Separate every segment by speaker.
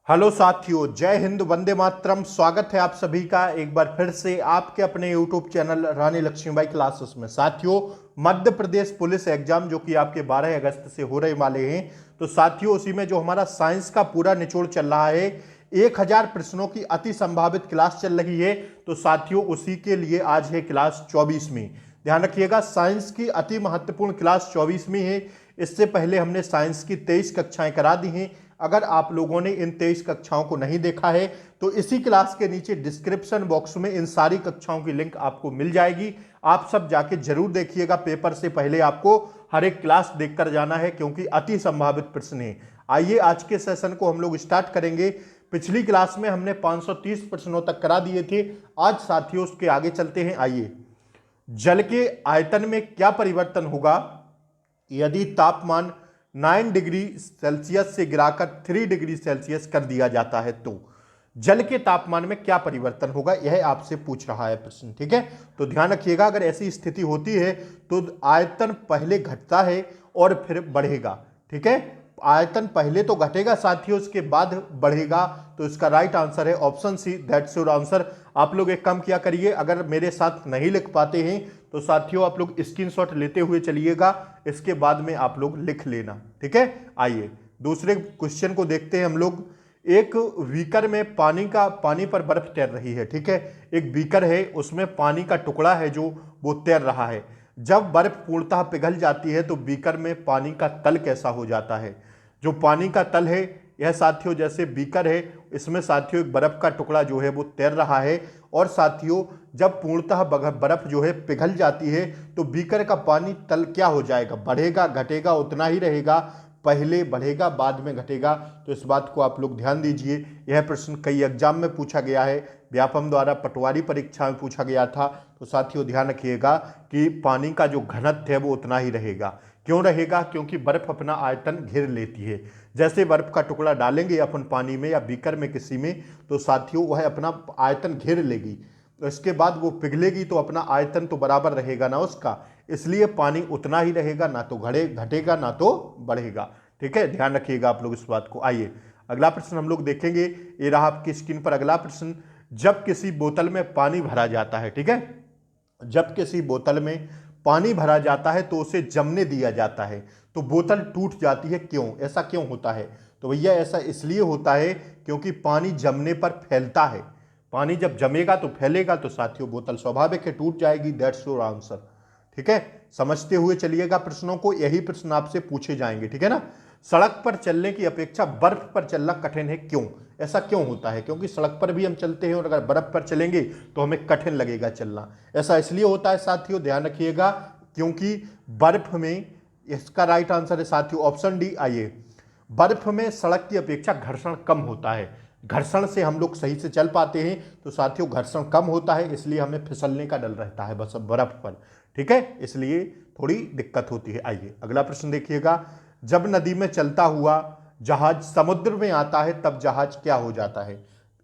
Speaker 1: Hello साथियों, जय हिंद, वंदे मातरम। स्वागत है आप सभी का एक बार फिर से आपके अपने यूट्यूब चैनल रानी लक्ष्मीबाई क्लासेस में। साथियों, मध्य प्रदेश पुलिस एग्जाम जो कि आपके 12 अगस्त से हो रहे वाले हैं, तो साथियों उसी में जो हमारा साइंस का पूरा निचोड़ चल रहा है, 1000 प्रश्नों की अति संभावित क्लास चल रही है। तो साथियों उसी के लिए आज है क्लास 24वीं। ध्यान रखिएगा, साइंस की अति महत्वपूर्ण क्लास 24वीं है। इससे पहले हमने साइंस की 23 कक्षाएं करा दी हैं। अगर आप लोगों ने इन 23 कक्षाओं को नहीं देखा है तो इसी क्लास के नीचे डिस्क्रिप्शन बॉक्स में इन सारी कक्षाओं की लिंक आपको मिल जाएगी। आप सब जाके जरूर देखिएगा। पेपर से पहले आपको हर एक क्लास देखकर जाना है क्योंकि अति संभावित प्रश्न है। आइए आज के सेशन को हम लोग स्टार्ट करेंगे। पिछली क्लास में हमने 530 प्रश्नों तक करा दिए थे। आज साथियों उसके आगे चलते हैं। आइए, जल के आयतन में क्या परिवर्तन होगा यदि तापमान 9 डिग्री सेल्सियस से गिराकर 3 डिग्री सेल्सियस कर दिया जाता है? तो जल के तापमान में क्या परिवर्तन होगा, यह आपसे पूछ रहा है प्रश्न। ठीक है, तो ध्यान रखिएगा, अगर ऐसी स्थिति होती है तो आयतन पहले घटता है और फिर बढ़ेगा। ठीक है, आयतन पहले तो घटेगा साथियों, उसके बाद बढ़ेगा। तो इसका राइट आंसर है option C, that's your answer. आप लोग एक काम किया करिए, अगर मेरे साथ नहीं लिख पाते हैं तो साथियों आप लोग स्क्रीनशॉट लेते हुए चलिएगा, इसके बाद में आप लोग लिख लेना। ठीक है, आइए दूसरे क्वेश्चन को देखते हैं हम लोग। एक बीकर में पानी पर बर्फ तैर रही है। ठीक है, एक बीकर है, उसमें पानी का टुकड़ा है जो वो तैर रहा है। जब बर्फ पूर्णतः पिघल जाती है तो बीकर में पानी का तल कैसा हो जाता है? जो पानी का तल है यह साथियों जैसे बीकर है, इसमें साथियों एक बर्फ का टुकड़ा जो है वो तैर रहा है। और साथियों जब पूर्णतः बर्फ जो है पिघल जाती है तो बीकर का पानी तल क्या हो जाएगा? बढ़ेगा, घटेगा, उतना ही रहेगा? पहले बढ़ेगा बाद में घटेगा? तो इस बात को आप लोग ध्यान दीजिए। यह प्रश्न कई एग्जाम में पूछा गया है, व्यापम द्वारा पटवारी परीक्षा में पूछा गया था। तो साथियों ध्यान रखिएगा कि पानी का जो घनत्व है वो उतना ही रहेगा। क्यों रहेगा? क्योंकि बर्फ अपना आयतन घेर लेती है। जैसे बर्फ का टुकड़ा डालेंगे अपन पानी में या बीकर में किसी में, तो साथियों वह अपना आयतन घेर लेगी। तो इसके बाद वो पिघलेगी तो अपना आयतन तो बराबर रहेगा ना उसका, इसलिए पानी उतना ही रहेगा, ना तो घटेगा ना तो बढ़ेगा। ठीक है, ध्यान रखिएगा आप लोग इस बात को। आइए अगला प्रश्न हम लोग देखेंगे। ये रहा आपकी स्क्रीन पर अगला प्रश्न। जब किसी बोतल में पानी भरा जाता है, ठीक है, जब किसी बोतल में पानी भरा जाता है तो उसे जमने दिया जाता है तो बोतल टूट जाती है। क्यों? ऐसा क्यों होता है? तो भैया ऐसा इसलिए होता है क्योंकि पानी जमने पर फैलता है। पानी जब जमेगा तो फैलेगा, तो साथियों बोतल स्वाभाविक है टूट जाएगी। That's your answer. ठीक है, समझते हुए चलिएगा प्रश्नों को, यही प्रश्न आपसे पूछे जाएंगे। ठीक है ना। सड़क पर चलने की अपेक्षा बर्फ पर चलना कठिन है। क्यों? ऐसा क्यों होता है? क्योंकि सड़क पर भी हम चलते हैं और अगर बर्फ पर चलेंगे तो हमें कठिन लगेगा चलना। ऐसा इसलिए होता है साथियों, ध्यान रखिएगा, क्योंकि बर्फ में, इसका राइट आंसर है साथियों ऑप्शन डी। आइए, बर्फ में सड़क की अपेक्षा घर्षण कम होता है। घर्षण से हम लोग सही से चल पाते हैं, तो साथियों घर्षण कम होता है, इसलिए हमें फिसलने का डर रहता है बस बर्फ पर। ठीक है, इसलिए थोड़ी दिक्कत होती है। आइए अगला प्रश्न देखिएगा। जब नदी में चलता हुआ जहाज समुद्र में आता है तब जहाज क्या हो जाता है?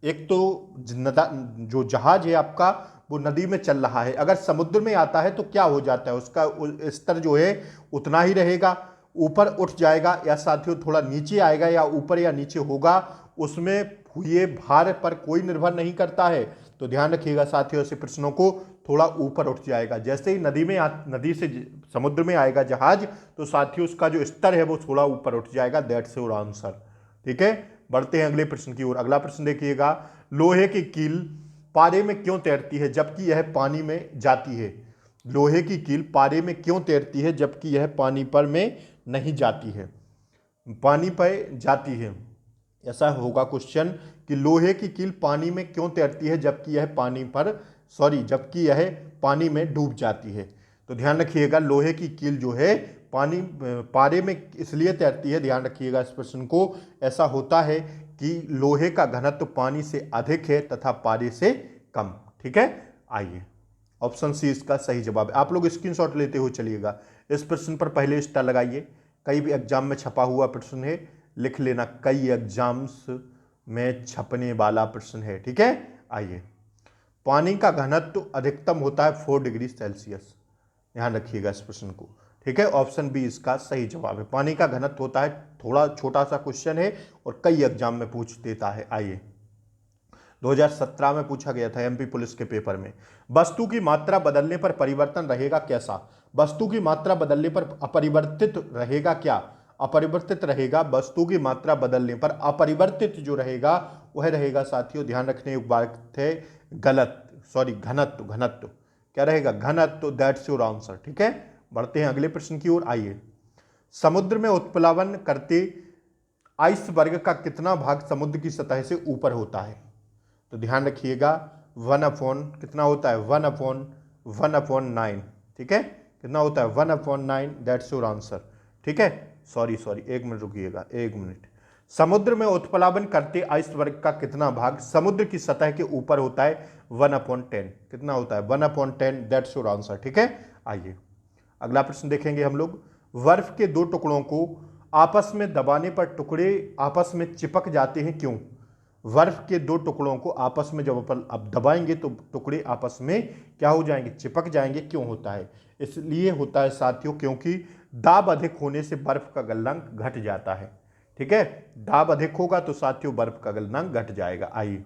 Speaker 1: एक तो जो जहाज है आपका वो नदी में चल रहा है, अगर समुद्र में आता है तो क्या हो जाता है? उसका स्तर जो है उतना ही रहेगा, ऊपर उठ जाएगा, या साथियों थोड़ा नीचे आएगा, या ऊपर या नीचे होगा, उसमें हुए भार पर कोई निर्भर नहीं करता है। तो ध्यान रखिएगा साथियों, ऐसे प्रश्नों को थोड़ा ऊपर उठ जाएगा। जैसे ही नदी से समुद्र में आएगा जहाज, तो साथियों उसका जो स्तर है वो थोड़ा ऊपर उठ जाएगा। That's your answer. ठीक है, बढ़ते हैं अगले प्रश्न की ओर। अगला प्रश्न देखिएगा। लोहे की कील पारे में क्यों तैरती है जबकि यह पानी में जाती है? लोहे की कील पारे में क्यों तैरती है जबकि यह पानी पर में नहीं जाती है? पानी पर जाती है, ऐसा होगा क्वेश्चन कि लोहे की कील पानी में क्यों तैरती है जबकि यह पानी में डूब जाती है? तो ध्यान रखिएगा, लोहे की कील जो है पारे में इसलिए तैरती है, ध्यान रखिएगा इस प्रश्न को। ऐसा होता है कि लोहे का घनत्व पानी से अधिक है तथा पारे से कम। ठीक है, आइए ऑप्शन सी इसका सही जवाब है। आप लोग स्क्रीनशॉट लेते हुए चलिएगा। इस प्रश्न पर पहले स्टार लगाइए, कई भी एग्जाम में छपा हुआ प्रश्न है, लिख लेना, कई एग्जाम्स में छपने वाला प्रश्न है। ठीक है, आइए, पानी का घनत्व अधिकतम होता है 4 डिग्री सेल्सियस। ध्यान रखिएगा इस प्रश्न को। ठीक है, ऑप्शन बी इसका सही जवाब है। पानी का घनत्व होता है, थोड़ा छोटा सा क्वेश्चन है और कई एग्जाम में पूछ देता है। आइए, 2017 में पूछा गया था एमपी पुलिस के पेपर में। वस्तु की मात्रा बदलने पर परिवर्तन रहेगा कैसा? वस्तु की मात्रा बदलने पर अपरिवर्तित रहेगा क्या? अपरिवर्तित रहेगा। वस्तु की मात्रा बदलने पर अपरिवर्तित जो रहेगा वह रहेगा साथियों, ध्यान रखने एक बात है, गलत, सॉरी, घनत्व। घनत्व क्या रहेगा? घनत्व। That's your answer. ठीक है, बढ़ते हैं अगले प्रश्न की ओर। आइए, समुद्र में उत्प्लावन करते आइसबर्ग का कितना भाग समुद्र की सतह से ऊपर होता है? तो ध्यान रखिएगा, 1/, कितना होता है? 1/9। ठीक है, कितना होता है? 1/9। That's your answer. ठीक है, सॉरी, एक मिनट रुकिएगा, एक मिनट। समुद्र में उत्प्लावन करते आइसबर्ग का कितना भाग समुद्र की सतह के ऊपर होता है? 1/10। कितना होता है? 1/10। That's your answer. ठीक है, आइए अगला प्रश्न देखेंगे हम लोग। बर्फ के दो टुकड़ों को आपस में दबाने पर टुकड़े आपस में चिपक जाते हैं, क्यों? बर्फ के दो टुकड़ों को आपस में जब अपन अब दबाएंगे तो टुकड़े आपस में क्या हो जाएंगे? चिपक जाएंगे। क्यों होता है? इसलिए होता है साथियों क्योंकि दाब अधिक होने से बर्फ का गलनांक घट जाता है। ठीक है, दाब अधिक होगा तो साथियों बर्फ का गलनांक घट जाएगा। आइए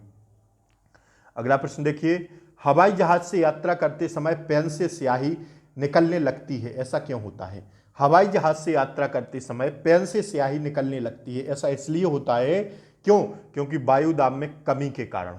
Speaker 1: अगला प्रश्न देखिए। हवाई जहाज से यात्रा करते समय पेन से स्याही निकलने लगती है, ऐसा क्यों होता है? हवाई जहाज से यात्रा करते समय पेन से स्याही निकलने लगती है, ऐसा इसलिए होता है, क्यों? क्योंकि वायु दाब में कमी के कारण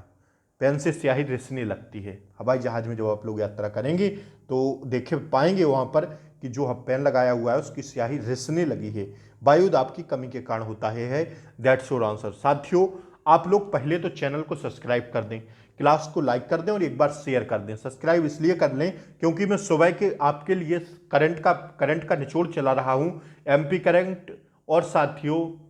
Speaker 1: पेन से स्याही रिसने लगती है। हवाई जहाज में जब आप लोग यात्रा करेंगे तो देखे पाएंगे वहां पर कि जो पेन लगाया हुआ है उसकी स्याही रिसने लगी है, वायु दाब की कमी के कारण होता है। That's your answer. साथियों, आप लोग पहले तो चैनल को सब्सक्राइब कर दें, क्लास को लाइक कर दें और एक बार शेयर कर दें। सब्सक्राइब इसलिए कर लें क्योंकि मैं सुबह के आपके लिए करंट का निचोड़ चला रहा हूं, एमपी करंट और साथियों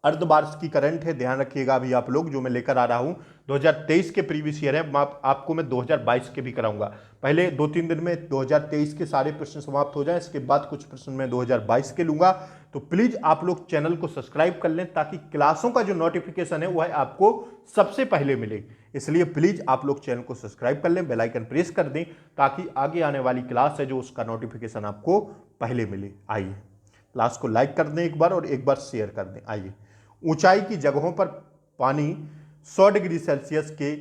Speaker 1: अर्धवार्षिकी करंट है। ध्यान रखिएगा अभी आप लोग जो मैं लेकर आ रहा हूं 2023 के प्रीवियस ईयर है, आपको मैं 2022 के भी कराऊंगा। पहले 2-3 दिन में 2023 के सारे प्रश्न समाप्त हो जाएं, इसके बाद कुछ प्रश्न मैं 2022 के लूंगा। तो प्लीज आप लोग चैनल को सब्सक्राइब कर लें ताकि क्लासों का जो नोटिफिकेशन है वह आपको सबसे पहले मिले। इसलिए प्लीज आप लोग चैनल को सब्सक्राइब कर लें, बेल आइकन प्रेस कर दें ताकि आगे आने वाली क्लास है जो उसका नोटिफिकेशन आपको पहले मिले। आइए क्लास को लाइक कर दें एक बार और एक बार शेयर कर दें। आइए, ऊंचाई की जगहों पर पानी 100 डिग्री सेल्सियस के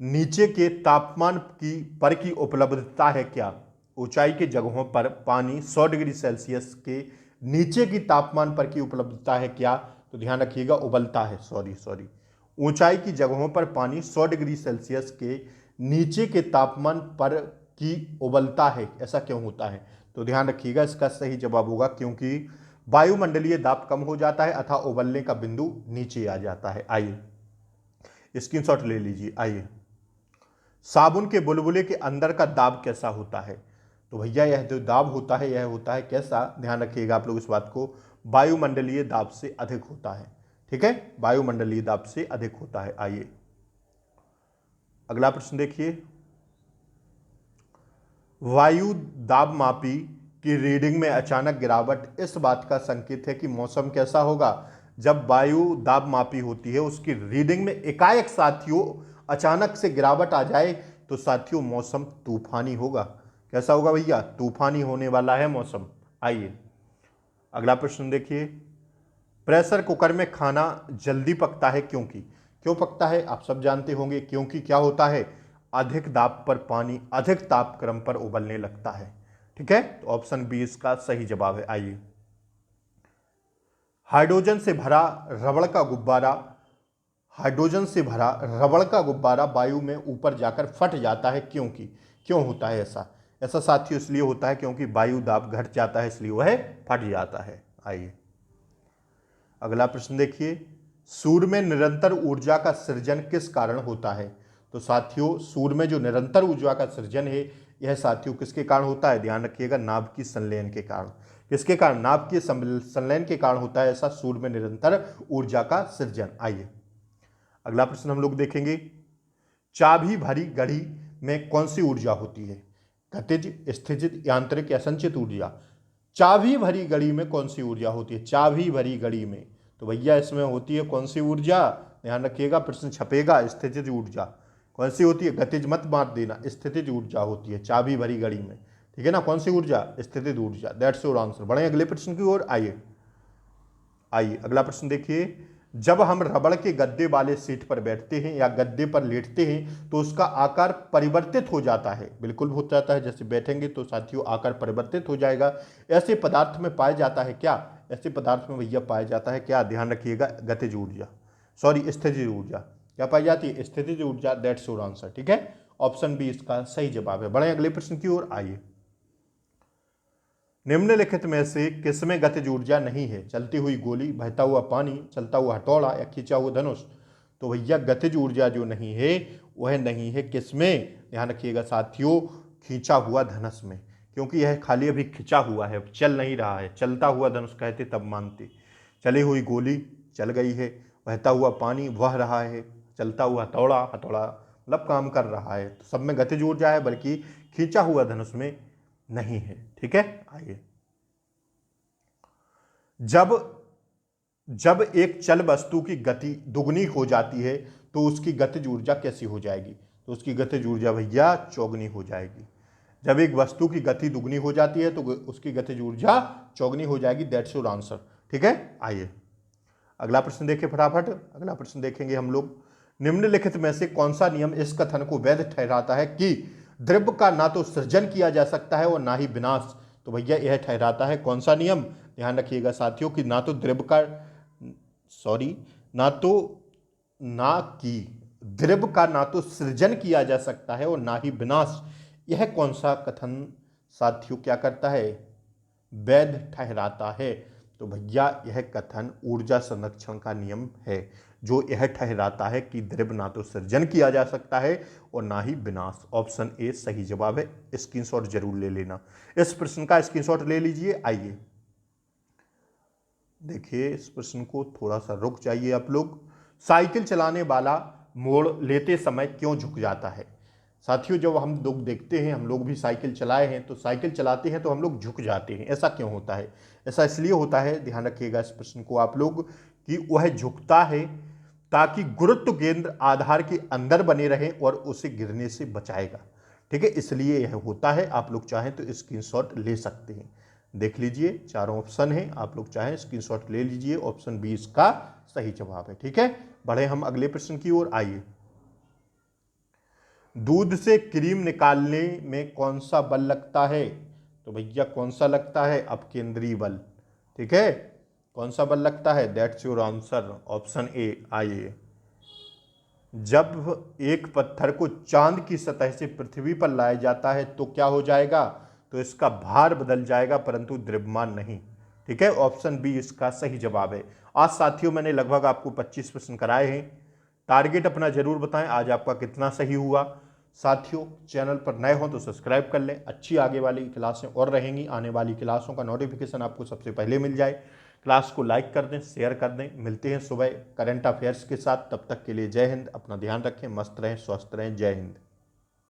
Speaker 1: नीचे के तापमान की उपलब्धता है क्या? ऊंचाई की जगहों पर पानी 100 डिग्री सेल्सियस के नीचे की तापमान पर की उपलब्धता है क्या? तो ध्यान रखिएगा, उबलता है। सॉरी, ऊंचाई की जगहों पर पानी 100 डिग्री सेल्सियस के नीचे के तापमान पर की उबलता है, ऐसा क्यों होता है? तो ध्यान रखिएगा, इसका सही जवाब होगा क्योंकि वायुमंडलीय दाब कम हो जाता है अथवा उबलने का बिंदु नीचे आ जाता है। आइए स्क्रीनशॉट ले लीजिए। आइए, साबुन के बुलबुले के अंदर का दाब कैसा होता है? तो भैया यह जो दाब होता है यह होता है कैसा? ध्यान रखिएगा आप लोग इस बात को, वायुमंडलीय दाब से अधिक होता है। ठीक है, वायुमंडलीय दाब से अधिक होता है। आइए अगला प्रश्न देखिए। वायु दाब मापी की रीडिंग में अचानक गिरावट इस बात का संकेत है कि मौसम कैसा होगा? जब वायु दाब मापी होती है उसकी रीडिंग में एकाएक साथियों अचानक से गिरावट आ जाए तो साथियों मौसम तूफानी होगा। कैसा होगा भैया? तूफानी होने वाला है मौसम। आइए अगला प्रश्न देखिए। प्रेशर कुकर में खाना जल्दी पकता है क्योंकि? क्यों पकता है आप सब जानते होंगे, क्योंकि क्या होता है? अधिक दाब पर पानी अधिक तापक्रम पर उबलने लगता है। ठीक है, तो ऑप्शन बी इसका सही जवाब है। आइए, हाइड्रोजन से भरा रबड़ का गुब्बारा वायु में ऊपर जाकर फट जाता है क्योंकि? क्यों होता है ऐसा? ऐसा साथियों इसलिए होता है क्योंकि वायु दाब घट जाता है, इसलिए वह फट जाता है। आइए अगला प्रश्न देखिए। सूर्य में निरंतर ऊर्जा का सृजन किस कारण होता है? तो साथियों सूर्य में जो निरंतर ऊर्जा का सृजन है यह साथियों किसके कारण होता है? ध्यान रखिएगा, नाभिकीय संलयन के कारण। किसके कारण? नाभिकीय संलयन के कारण होता है ऐसा सूर्य में निरंतर ऊर्जा का सृजन। आइए अगला प्रश्न हम लोग देखेंगे। चाबी भरी घड़ी में कौन सी ऊर्जा होती है? गतिज, स्थितिज, यांत्रिक या संचित ऊर्जा? चाबी भरी घड़ी में कौन सी ऊर्जा होती है? चाबी भरी घड़ी में तो भैया इसमें होती है कौन सी ऊर्जा? ध्यान रखिएगा, प्रश्न छपेगा, स्थितिज ऊर्जा। कौन सी होती है? गतिज मत मार देना, स्थितिज ऊर्जा होती है चाबी भरी घड़ी में। ठीक है ना। कौन सी ऊर्जा? स्थितिज ऊर्जा, दैट्स योर आंसर। बढ़े अगले प्रश्न की ओर। आइए अगला प्रश्न देखिए। जब हम रबड़ के गद्दे वाले सीट पर बैठते हैं या गद्दे पर लेटते हैं तो उसका आकार परिवर्तित हो जाता है। बिल्कुल हो जाता है, जैसे बैठेंगे तो साथियों आकार परिवर्तित हो जाएगा। ऐसे पदार्थ में पाया जाता है क्या? ऐसे पदार्थ में भैया पाया जाता है क्या? ध्यान रखिएगा, गतिज ऊर्जा, सॉरी स्थितिज ऊर्जा। क्या पाई जाती है? स्थितिज ऊर्जा, दैट्स योर आंसर। ठीक है, ऑप्शन बी इसका सही जवाब है। बढ़े अगले प्रश्न की ओर। आइए, निम्नलिखित में से किसमें गतिज ऊर्जा नहीं है? चलती हुई गोली, बहता हुआ पानी, चलता हुआ हथौड़ा या खींचा हुआ धनुष। तो भैया गतिज ऊर्जा जो नहीं है वह नहीं है किसमें? ध्यान रखिएगा साथियों, खींचा हुआ धनुष में, क्योंकि यह खाली अभी खिंचा हुआ है, चल नहीं रहा है। चलता हुआ धनुष कहते तब मानते। चली हुई गोली चल गई है, बहता हुआ पानी बह रहा है, चलता हुआ हथौड़ा, हथौड़ा मतलब काम कर रहा है। तो सब में गतिज ऊर्जा है, बल्कि खींचा हुआ धनुष में नहीं है। ठीक है, आइए, जब एक चल वस्तु की गति दुगनी हो जाती है तो उसकी गतिज ऊर्जा कैसी हो जाएगी? तो उसकी गतिज ऊर्जा भैया चौगुनी हो जाएगी। जब एक वस्तु की गति दुगनी हो जाती है तो उसकी गतिज ऊर्जा चौगुनी हो जाएगी। That's your answer. ठीक है, आइए अगला प्रश्न देखें फटाफट। अगला प्रश्न देखेंगे हम लोग। निम्नलिखित में से कौन सा नियम इस कथन को वैध ठहराता है कि द्रव्य का ना तो सृजन किया जा सकता है और ना ही विनाश? तो भैया यह ठहराता है कौन सा नियम? ध्यान रखिएगा साथियों कि ना तो द्रव्य का द्रव्य का ना तो सृजन किया जा सकता है और ना ही विनाश। यह कौन सा कथन साथियों क्या करता है? वैध ठहराता है। तो भैया यह कथन ऊर्जा संरक्षण का नियम है, जो यह ठहराता है कि द्रव्य ना तो सृजन किया जा सकता है और ना ही विनाश। ऑप्शन ए सही जवाब है। स्क्रीनशॉट जरूर ले लेना, इस प्रश्न का स्क्रीनशॉट ले लीजिए। आइए देखिए इस प्रश्न को, थोड़ा सा रुक जाइए आप लोग। साइकिल चलाने वाला मोड़ लेते समय क्यों झुक जाता है? साथियों जब हम लोग देखते हैं, हम लोग भी साइकिल चलाए हैं, तो साइकिल चलाते हैं तो हम लोग झुक जाते हैं। ऐसा क्यों होता है? ऐसा इसलिए होता है, ध्यान रखिएगा इस प्रश्न को आप लोग, कि वह झुकता है ताकि गुरुत्व केंद्र आधार के अंदर बने रहे और उसे गिरने से बचाएगा। ठीक है, इसलिए यह होता है। आप लोग चाहें तो स्क्रीनशॉट ले सकते हैं, देख लीजिए चारों ऑप्शन हैं, आप लोग चाहें स्क्रीनशॉट ले लीजिए। ऑप्शन बी इसका सही जवाब है। ठीक है, बढ़े हम अगले प्रश्न की ओर। आइए, दूध से क्रीम निकालने में कौन सा बल लगता है? तो भैया कौन सा लगता है? अपकेंद्रीय बल। ठीक है, कौन सा बल लगता है? That's your answer, option A. आइए, जब एक पत्थर को चांद की सतह से पृथ्वी पर लाया जाता है तो क्या हो जाएगा? तो इसका भार बदल जाएगा, परंतु द्रव्यमान नहीं। ठीक है, ऑप्शन बी इसका सही जवाब है। आज साथियों मैंने लगभग आपको 25 प्रश्न कराए हैं। टारगेट अपना जरूर बताएं आज आपका कितना सही हुआ। साथियों चैनल पर नए हो तो सब्सक्राइब कर लें, अच्छी आगे वाली क्लासें और रहेंगी। आने वाली क्लासों का नोटिफिकेशन आपको सबसे पहले मिल जाए। क्लास को लाइक कर दें, शेयर कर दें। मिलते हैं सुबह करंट अफेयर्स के साथ, तब तक के लिए जय हिंद। अपना ध्यान रखें, मस्त रहें, स्वस्थ रहें। जय हिंद।